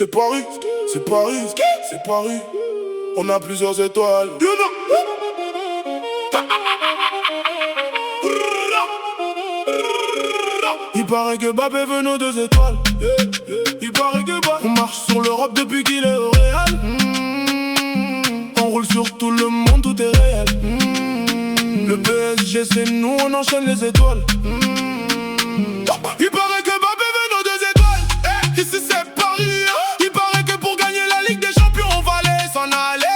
C'est Paris, c'est Paris, c'est Paris. On a plusieurs étoiles. Il paraît que Mbappé veut nos 2 étoiles. Il paraît que on marche sur l'Europe depuis qu'il est au Real. On roule sur tout le monde, tout est réel. Le PSG c'est nous, on enchaîne les étoiles. Il paraît que Mbappé veut nos 2 étoiles. Ici c'est Paris. Il paraît que pour gagner la Ligue des Champions on va aller s'en aller.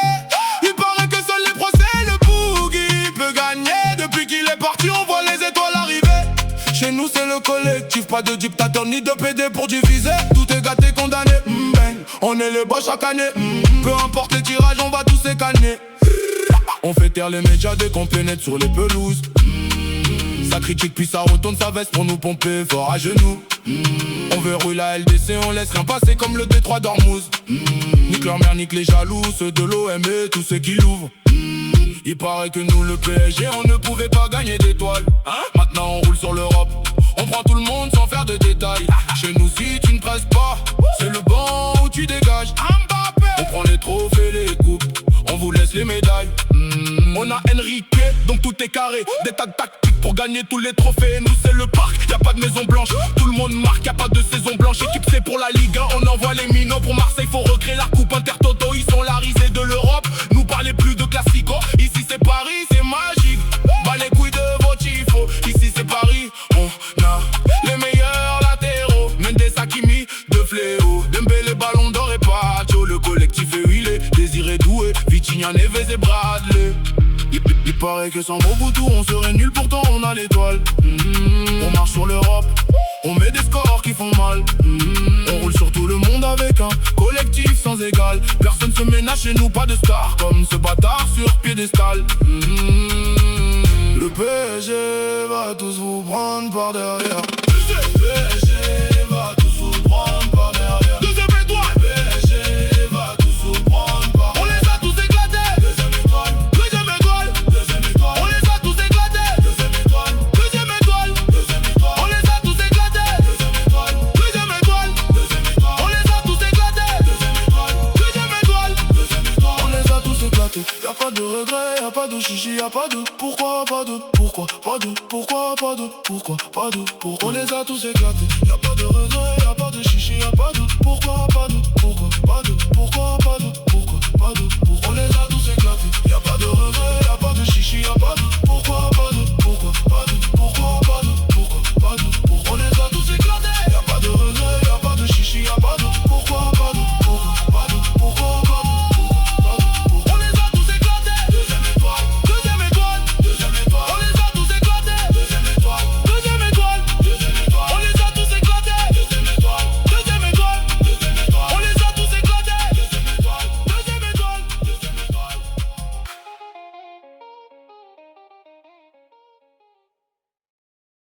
Il paraît que seuls les procès le Bougui peut gagner. Depuis qu'il est parti on voit les étoiles arriver. Chez nous c'est le collectif, pas de dictateur ni de PD pour diviser. Tout est gâté, condamné, bang. On est les boss chaque année, peu importe les tirages, on va tous les canner. On fait taire les médias dès qu'on pénètre sur les pelouses. Ça critique puis ça retourne sa veste pour nous pomper fort à genoux. On verrouille la LDC, on laisse rien passer comme le Détroit d'Ormuz. Nique leur mère, nique les jaloux, ceux de l'OM et tous ceux qui l'ouvrent. Il paraît que nous le PSG on ne pouvait pas gagner d'étoiles. Maintenant on roule sur l'Europe, on prend tout le monde sans faire de détails. Chez nous si tu ne presses pas, c'est le banc où tu dégages. On prend les trophées, les coupes, on vous laisse les médailles. On a Enrique, donc tout est carré. Des tas de tactiques pour gagner tous les trophées. Nous c'est le parc, y'a pas de maison blanche. Tout le monde marque, y'a pas de saison blanche. Équipe c'est pour la Ligue 1, on envoie les minots. Pour Marseille faut recréer la coupe Intertoto. Ils sont la risée de l'Europe, nous parlez plus de classico. Ici c'est Paris, c'est magique. Bas les couilles de vos tifos. Ici c'est Paris, on a les meilleurs latéraux. Mendes, Hakimi, de fléau. Dembélé, Ballon d'Or et Pacho. Le collectif est huilé, Désiré Doué, Vitinha, Neves et Bradley. Il paraît que sans Mobutu on serait nul, pourtant on a l'étoile. On marche sur l'Europe, on met des scores qui font mal. On roule sur tout le monde avec un collectif sans égal. Personne se ménage chez nous, pas de star comme ce bâtard sur piédestal. Le PSG va tous vous prendre par derrière. Le PSG va tous vous prendre par derrière. Deuxième étoile. Le PSG va tous vous prendre par derrière. On les a tous éclatés. Deuxième étoile. Deuxième étoile. Deuxième étoile. On les a tous éclatés. Deuxième étoile. Deuxième étoile. Deuxième étoile. On les a tous éclatés. Deuxième étoile. Deuxième étoile. Deuxième étoile. On les a tous éclatés. Deuxième étoile. Deuxième étoile. Deuxième étoile. On les a tous éclatés. Y'a pas de regret, y'a pas de chichi, y'a pas de pourquoi, pas de pourquoi, pas de pourquoi, pas de pourquoi, pas de pourquoi. On les a tous éclatés. Y'a pas de